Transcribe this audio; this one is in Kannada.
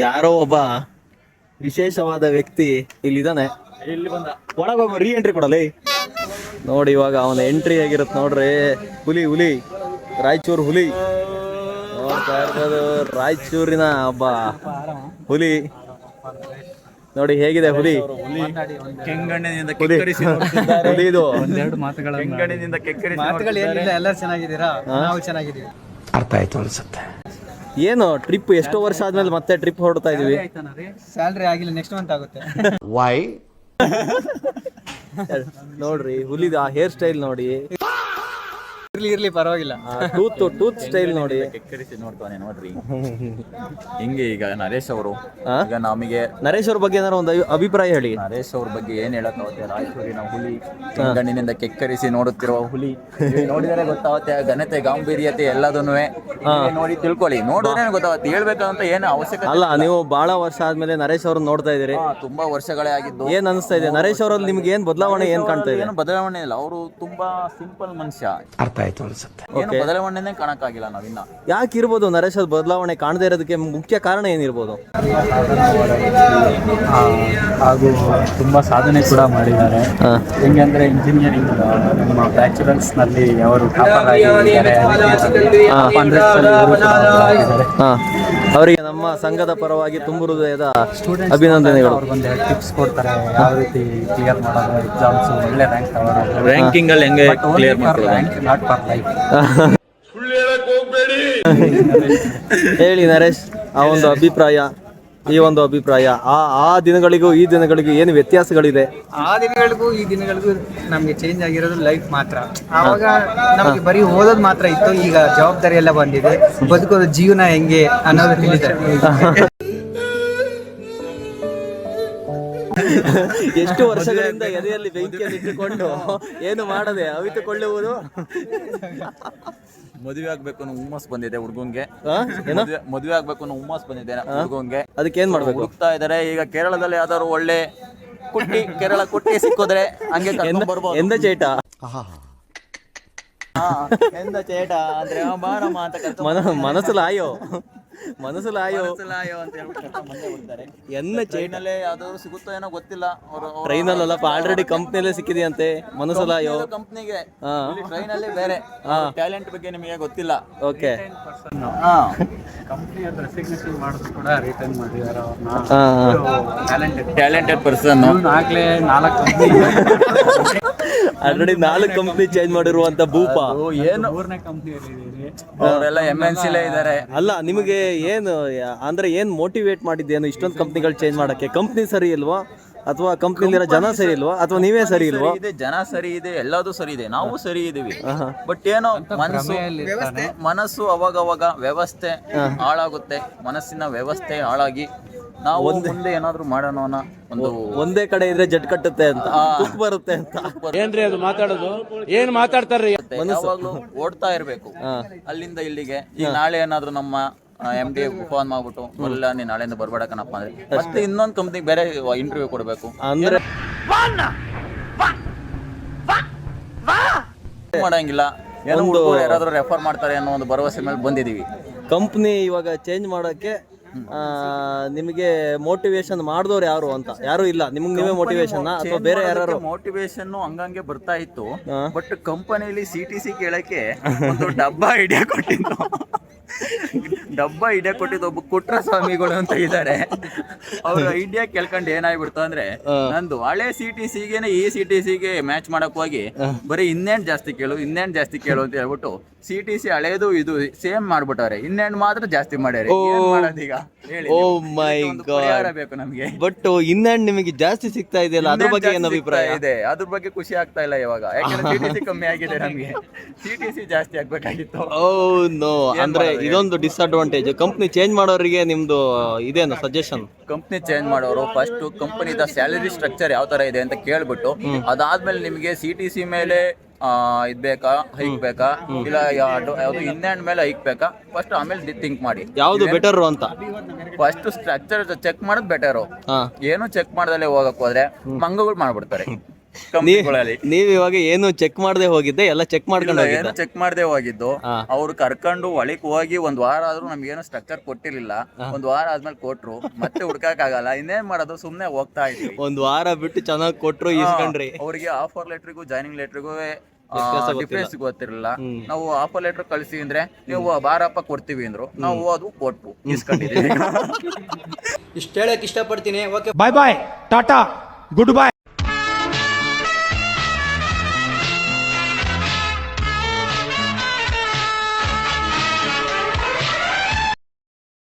ಯಾರೋ ಒಬ್ಬ ವಿಶೇಷವಾದ ವ್ಯಕ್ತಿ ಇಲ್ಲಿದ್ದಾನೆ. ಒಳಗೋಗ ರೀ ಎಂಟ್ರಿ ಕೊಡಲಿ. ನೋಡಿ ಇವಾಗ ಅವನ ಎಂಟ್ರಿ ಆಗಿರುತ್ತೆ ನೋಡ್ರಿ. ಹುಲಿ ರಾಯಚೂರು ಹುಲಿ ನೋಡ್ತಾ ಇರ್ಬೋದು. ರಾಯಚೂರಿನ ಒಬ್ಬ ಹುಲಿ ನೋಡಿ ಹೇಗಿದೆ ಹುಲಿ. ಕೆಂಗಣ್ಣಿನಿಂದ ಇದು ಎಲ್ಲರೂ ಚೆನ್ನಾಗಿದ್ದೀರಾ? ನಾವು ಚೆನ್ನಾಗಿದ್ದೀವಿ. ಅರ್ಥ ಆಯ್ತು ಅನ್ಸುತ್ತೆ. ಏನು ಟ್ರಿಪ್ ಎಷ್ಟೋ ವರ್ಷ ಆದ್ಮೇಲೆ ಮತ್ತೆ ಟ್ರಿಪ್ ಹೊರಡ್ತಾ ಇದೀವಿ. ಸ್ಯಾಲ್ರಿ ಆಗಿಲ್ಲ, ನೆಕ್ಸ್ಟ್ ಮಂತ್ ಆಗುತ್ತೆ. ವೈ ನೋಡ್ರಿ ಹುಲಿದ ಹೇರ್ ಸ್ಟೈಲ್ ನೋಡಿ, ಇರ್ಲಿ ಪರವಾಗಿಲ್ಲ. ಟೂತ್ ಸ್ಟೈಲ್ ನೋಡಿ. ಕೆಕ್ಕರಿಸಿ ನೋಡ್ತಾನೆ ನೋಡ್ರಿ. ಹಿಂಗೆ ಈಗ ನರೇಶ್ ಅವರು ಈಗ ನಮಗೆ ನರೇಶ್ ಅವ್ರ ಬಗ್ಗೆ ಏನಾರ ಒಂದು ಅಭಿಪ್ರಾಯ ಹೇಳಿ. ನರೇಶ್ ಅವ್ರ ಬಗ್ಗೆ ಏನ್ ಹೇಳಕ್ಕಾಗುತ್ತೆ? ರಾಯಚೂರಿನ ಹುಲಿ, ಗಣ್ಣಿನಿಂದ ಕೆಕ್ಕರಿಸಿ ನೋಡುತ್ತಿರುವ ಹುಲಿ. ನೋಡಿದರೆ ಗೊತ್ತಾಗುತ್ತೆ ಘನತೆ, ಗಾಂಭೀರ್ಯತೆ ಎಲ್ಲದನ್ನು ನೋಡಿ ತಿಳ್ಕೊಳ್ಳಿ. ನೋಡಿದ್ರೆ ಗೊತ್ತಾಗುತ್ತೆ. ಹೇಳ್ಬೇಕಂತ ಏನು ಅವಶ್ಯಕತೆ ಅಲ್ಲ. ನೀವು ಬಹಳ ವರ್ಷ ಆದ್ಮೇಲೆ ನರೇಶ್ ಅವ್ರನ್ನ ನೋಡ್ತಾ ಇದೀರಿ. ತುಂಬಾ ವರ್ಷಗಳೇ ಆಗಿದ್ದು. ಏನ್ ಅನಿಸ್ತಾ ಇದೆ ನರೇಶ್ ಅವರಲ್ಲಿ ನಿಮ್ಗೆ ಏನ್ ಬದಲಾವಣೆ ಏನ್ ಕಾಣ್ತಾ ಇದೆ? ಏನು ಬದಲಾವಣೆ ಇಲ್ಲ. ಅವರು ತುಂಬಾ ಸಿಂಪಲ್ ಮನುಷ್ಯ. ಅರ್ಥ ಆಯ್ತು ಅನ್ಸುತ್ತೆ. ಏನು ಬದಲಾವಣೆನೇ ಕಾಣಕ್ಕಾಗಿಲ್ಲ ನಾವಿನ್ನ. ಯಾಕೆ ಇರ್ಬೋದು ನರೇಶ್ ಅವ್ರ ಬದಲಾವಣೆ ಕಾಣದೇ ಇರೋದಕ್ಕೆ ಮುಖ್ಯ ಕಾರಣ ಏನಿರ್ಬೋದು? ಹಾಗೂ ತುಂಬಾ ಸಾಧನೆ ಕೂಡ ಮಾಡಿದ್ದಾರೆ. ಹೆಂಗಂದ್ರೆ ಇಂಜಿನಿಯರಿಂಗ್ ನಮ್ಮ ಬ್ಯಾಚುಲರ್ಸ್ ನಲ್ಲಿ ಅವರು ಅವರಿಗೆ ನಮ್ಮ ಸಂಘದ ಪರವಾಗಿ ತುಂಬ ಹೃದಯದ ಅಭಿನಂದನೆಗಳು. ಅವ್ರಿಗೊಂದು ಟಿಪ್ಸ್ ಕೊಡ್ತಾರೆ, ಯಾವ ರೀತಿ ಕ್ಲಿಯರ್ ಮಾಡೋದು ಎಕ್ಸಾಮ್ಸ್, ಒಳ್ಳೆ ರ್ಯಾಂಕ್ ತಗೊಳ್ಳೋದು. ರ್ಯಾಂಕಿಂಗ್ ಅಲ್ಲಿ ಹೆಂಗೆ ಕ್ಲಿಯರ್ ಮಾಡ್ತಾರೆ? Not for life. ಹೇಳಿ ನರೇಶ್, ಆ ಒಂದು ಅಭಿಪ್ರಾಯ, ಈ ಒಂದು ಅಭಿಪ್ರಾಯ, ಆ ದಿನಗಳಿಗೂ ಈ ದಿನಗಳಿಗೂ ಏನು ವ್ಯತ್ಯಾಸಗಳಿದೆ? ಆ ದಿನಗಳಿಗೂ ಈ ದಿನಗಳಿಗೂ ನಮ್ಗೆ ಚೇಂಜ್ ಆಗಿರೋದು ಲೈಫ್ ಮಾತ್ರ. ಆವಾಗ ನಮ್ಗೆ ಬರೀ ಓದೋದು ಮಾತ್ರ ಇತ್ತು. ಈಗ ಜವಾಬ್ದಾರಿ ಎಲ್ಲ ಬಂದಿದೆ. ಬದುಕೋದು ಜೀವನ ಹೆಂಗೆ ಅನ್ನೋದು ತಿಳಿತಾರೆ. ಎಷ್ಟು ವರ್ಷಗಳಿಂದ ಎದೆಯಲ್ಲಿ ಬೆಂಕಿಯಲ್ಲಿ ಇಟ್ಟುಕೊಂಡು ಏನು ಮಾಡದೆ ಅವಿತುಕೊಳ್ಳುವುದು. ಮದುವೆ ಆಗ್ಬೇಕು ಅನ್ನೋ ಹುಮ್ಮಸ್ ಬಂದಿದೆ ಹುಡುಗಂಗೆ. ಏನೋ ಮದುವೆ ಆಗ್ಬೇಕು ಅನ್ನೋ ಹುಮ್ಮಸ್ ಬಂದಿದೆ ಹುಡುಗಂಗೆ. ಅದಕ್ಕೆ ಏನ್ ಮಾಡ್ಬೇಕು? ಹುಡುಕ್ತಾ ಇದಾರೆ. ಈಗ ಕೇರಳದಲ್ಲಿ ಯಾವ್ದಾದ್ರು ಒಳ್ಳೆ ಕುಟ್ಟಿ, ಕೇರಳ ಕುಟ್ಟಿ ಸಿಕ್ಕಿದ್ರೆ ಹಂಗೆ ಬರ್ಬೋದು. ಎಂದ ಚೇಟ ಎಂದ ಚೇಟ ಅಂದ್ರೆ ಬಾರಮ್ಮ ಅಂತ ಮನಸ್ಸಲಾಯೋ ಅಂತ ಹೇಳ್ಬಿಟ್ಟು ಮುಂದೆ ಬಿಡ್ತಾರೆ. ಎನ್ನ ಟ್ರೈನಲ್ಲೇ ಯಾವ್ದಾದ್ರು ಸಿಗುತ್ತೋ ಏನೋ ಗೊತ್ತಿಲ್ಲ. ಟ್ರೈನಲ್ಲಪ್ಪ, ಆಲ್ರೆಡಿ ಕಂಪ್ನಿಯಲ್ಲೇ ಸಿಕ್ಕಿದೆಯಂತೆ ಮನಸ್ಸಲಾಯೋ ಕಂಪ್ನಿಗೆ. ಟ್ರೈನ್ ಅಲ್ಲಿ ಬೇರೆ ಟ್ಯಾಲೆಂಟ್ ಬಗ್ಗೆ ನಿಮಗೆ ಗೊತ್ತಿಲ್ಲ. ಓಕೆ, ಕಂಪ್ನಿ ಅದು ರೆಸಿಗ್ನೇಷನ್ ಮಾಡಿದ್ರು ಕೂಡ ರಿಟರ್ನ್ ಮಾಡಿದ್ದಾರೆ ಅವ್ರನ್ನ. Talented person. ಆಗ್ಲೇ 4 ಕಂಪ್ನಿ ಆಲ್ರೆಡಿ 4 ಕಂಪ್ನಿ ಚೇಂಜ್ ಮಾಡಿರುವಂತ ಭೂಪ. ಏನು 3ನೇ ಕಂಪ್ನಿಯಲ್ಲಿ ಇದ್ದೀರಿ. ಅವರೆಲ್ಲ MNC-ಲೇ ಇದ್ದಾರೆ. ಅಲ್ಲ, ನಿಮಗೆ ಏನು ಅಂದ್ರೆ ಏನ್ ಮೋಟಿವೇಟ್ ಮಾಡಿದ್ದೇನು ಇಷ್ಟೊಂದು ಕಂಪ್ನಿಗಳು ಚೇಂಜ್ ಮಾಡಕ್ಕೆ? ಕಂಪ್ನಿ ಸರಿ ಇಲ್ವಾ, ಅಥವಾ ಕಂಪ್ನಿಲಿರೋ ಜನ ಸರಿ ಇಲ್ವಾ, ಅಥವಾ ನೀವೇ ಸರಿ ಇಲ್ವಾ? ಇದೆ, ಜನ ಸರಿ ಇದೆ, ಎಲ್ಲದೂ ಸರಿ ಇದೆ, ನಾವು ಸರಿ ಇದೀವಿ. ಬಟ್ ಏನೋ ಮನಸ್ಸು ಅವಾಗವಾಗ ವ್ಯವಸ್ಥೆ ಹಾಳಾಗುತ್ತೆ. ಮನಸ್ಸಿನ ವ್ಯವಸ್ಥೆ ಹಾಳಾಗಿ ನಾವು ಮುಂದೆ ಏನಾದ್ರು ಮಾಡೋಣ ಅನ್ನೋ ಒಂದೇ ಕಡೆ ಇದ್ರೆ ಜಡ್ ಕಟ್ಟುತ್ತೆ ಅಂತ, ತುಕ್ಕು ಬರುತ್ತೆ ಅಂತ. ಏನ್ರಿ ಅದು ಮಾತಾಡೋದು? ಏನ್ ಮಾತಾಡ್ತಾರ್ರಿ? ಯಾವಾಗ್ಲೂ ಓಡ್ತಾ ಇರ್ಬೇಕು ಅಲ್ಲಿಂದ ಇಲ್ಲಿಗೆ. ಈಗ ನಾಳೆ ಏನಾದ್ರು ನಮ್ಮ MD ಫೋನ್ ಮಾಡ್ಬಿಟ್ಟು ಇಲ್ಲ ನೀನ್ ನಾಳೆಯಿಂದ ಬರ್ಬೇಡ ಕಣಪ್ಪ ಅಂದ್ರೆ ಮತ್ತೆ ಇನ್ನೊಂದು ಕಂಪ್ನಿಗೆ ಬೇರೆ ಇಂಟರ್ವ್ಯೂ ಕೊಡ್ಬೇಕು ಅಂದ್ರೆ ಮಾಡಂಗಿಲ್ಲ. ಏನೋ ಯಾರಾದ್ರೂ ರೆಫರ್ ಮಾಡ್ತಾರೆ ಅನ್ನೋ ಒಂದು ಭರವಸೆ ಮೇಲೆ ಬಂದಿದೀವಿ. ಕಂಪ್ನಿ ಇವಾಗ ಚೇಂಜ್ ಮಾಡೋಕ್ಕೆ ನಿಮಗೆ ಮೋಟಿವೇಶನ್ ಮಾಡಿದವ್ರು ಯಾರು ಅಂತ? ಯಾರು ಇಲ್ಲ. ನಿಮ್ಗೆ ನೀವೇ ಮೋಟಿವೇಶನ್ ಅಥವಾ ಬೇರೆ ಯಾರು? ಮೋಟಿವೇಶನ್ ಹಂಗಂಗೆ ಬರ್ತಾ ಇತ್ತು. ಬಟ್ ಕಂಪನಿಯಲ್ಲಿ CTC ಕೇಳಕ್ಕೆ ಒಂದು ಡಬ್ಬ ಐಡಿಯಾ ಕೊಟ್ಟಿದ್ದು. ಒಬ್ಬ ಕುಟ್ರ ಸ್ವಾಮಿಗಳು ಅಂತ ಇದ್ದಾರೆ. ಅವ್ರ ಐಡಿಯಾ ಕೇಳ್ಕೊಂಡು ಏನಾಗ್ಬಿಡ್ತು ಅಂದ್ರೆ, ನಂದು ಹಳೆ CTC-ಗೆ ಈ CTC-ಗೆ ಮ್ಯಾಚ್ ಮಾಡಕ್ ಹೋಗಿ ಬರೀ ಇನ್ನೇನ್ ಜಾಸ್ತಿ ಕೇಳು ಅಂತ ಹೇಳ್ಬಿಟ್ಟು CTC ಹಳೇದು ಇದು ಸೇಮ್ ಮಾಡ್ಬಿಟ್ಟವ್ರೆ. ಇನ್ನೇನ್ ಮಾತ್ರ ಜಾಸ್ತಿ ಮಾಡ್ಯಾರೆ. ಈಗ ಓ ಮೈ ಗಾಡ್, ಬೇಕು ನಮ್ಗೆ. ಬಟ್ ಇನ್ನೇನ್ ನಿಮಗೆ ಜಾಸ್ತಿ ಸಿಗ್ತಾ ಇದೆಯಲ್ಲ, ಅದ್ರ ಬಗ್ಗೆ ಏನು ಅಭಿಪ್ರಾಯ ಇದೆ? ಅದ್ರ ಬಗ್ಗೆ ಖುಷಿ ಆಗ್ತಾ ಇಲ್ಲ ಇವಾಗ. ಯಾಕಂದ್ರೆ CTC ಕಮ್ಮಿ ಆಗಿದೆ, ನಮ್ಗೆ CTC ಜಾಸ್ತಿ ಆಗ್ಬೇಕಾಗಿತ್ತು. ಓ ನೋ, ಅಂದ್ರೆ ಇದೊಂದು ಡಿಸ್ಅಡ್ವಾಂಟೇಜ್. ಕಂಪ್ನಿ ಚೇಂಜ್ ಮಾಡೋರಿಗೆ ನಿಮ್ದು ಇದೇನು ಸಜೆಷನ್? ಕಂಪ್ನಿ ಚೇಂಜ್ ಮಾಡೋರು ಫಸ್ಟ್ ಕಂಪನಿದ ಸ್ಯಾಲರಿ ಸ್ಟ್ರಕ್ಚರ್ ಯಾವ ತರ ಇದೆ ಅಂತ ಕೇಳ್ಬಿಟ್ಟು, ಅದಾದ್ಮೇಲೆ ನಿಮಗೆ CTC ಮೇಲೆ ಇದ್ ಬೇಕಾ, ಹೈಕ್ ಬೇಕಾ, ಇಲ್ಲ ಯಾವ್ದು ಇನ್ನ್ಯಾಂಡ್ ಮೇಲೆ ಹೈಕ್ ಬೇಕಾ, ಫಸ್ಟ್ ಆಮೇಲೆ ಥಿಂಕ್ ಮಾಡಿ ಯಾವ್ದು ಬೆಟರ್ ಅಂತ. ಫಸ್ಟ್ ಸ್ಟ್ರಕ್ಚರ್ ಚೆಕ್ ಮಾಡೋದು ಬೆಟರು. ಏನು ಚೆಕ್ ಮಾಡ್ದಲ್ಲೇ ಹೋಗಕ್ ಹೋದ್ರೆ ಮಂಗಗಳು ಮಾಡ್ಬಿಡ್ತಾರೆ. ಕಂಪ್ನಿಗಳಲ್ಲಿ. ನೀವ್ ಇವಾಗ ಏನು ಚೆಕ್ ಮಾಡದೆ ಹೋಗಿದ್ದೆ, ಎಲ್ಲ ಚೆಕ್ ಮಾಡ್ಕೊಂಡು ಹೋಗಿದ್ದೆ. ಏನು ಚೆಕ್ ಮಾಡದೆ ಹೋಗಿದ್ದು, ಅವ್ರು ಕರ್ಕೊಂಡು ಒಳಕ್ ಹೋಗಿ ಒಂದ್ ವಾರ ಆದ್ರೂ ನಮ್ಗೇನು ಸ್ಟ್ರಕ್ಚರ್ ಕೊಟ್ಟಿರ್ಲಿಲ್ಲ. ಒಂದ್ ವಾರ ಆದ್ಮೇಲೆ ಕೊಟ್ರು, ಮತ್ತೆ ಹುಡ್ಕಕ್ ಆಗಲ್ಲ, ಇನ್ನೇನ್ ಮಾಡೋದು, ಸುಮ್ನೆ ಹೋಗ್ತಾ ಇದ್ವಿ. ಒಂದ್ ವಾರ ಬಿಟ್ಟು ಚೆನ್ನಾಗಿ ಕೊಟ್ರು, ಇಸ್ಕೊಂಡ್ರಿ. ಅವ್ರಿಗೆ ಆಫರ್ ಲೆಟ್ರಿಗೂ ಜಾಯ್ನಿಂಗ್ ಲೆಟ್ರಿಗೂ ಡಿಫ್ರೆನ್ಸ್ ಗೊತ್ತಿರಲಿಲ್ಲ. ನಾವು ಆಫರ್ ಲೆಟರ್ ಕಳಿಸಿ ಅಂದ್ರೆ ನೀವು ಬಾರಪ್ಪ ಕೊಡ್ತೀವಿ ಅಂದ್ರು, ನಾವು ಅದು ಕೊಟ್ಟು ಇಸ್ಕೊಂಡಿದ್ದೀವಿ. ಇಷ್ಟು ಹೇಳಕ್ ಇಷ್ಟಪಡ್ತೀನಿ. ಓಕೆ, ಬಾಯ್ ಬಾಯ್, ಟಾಟಾ, ಗುಡ್ ಬಾಯ್.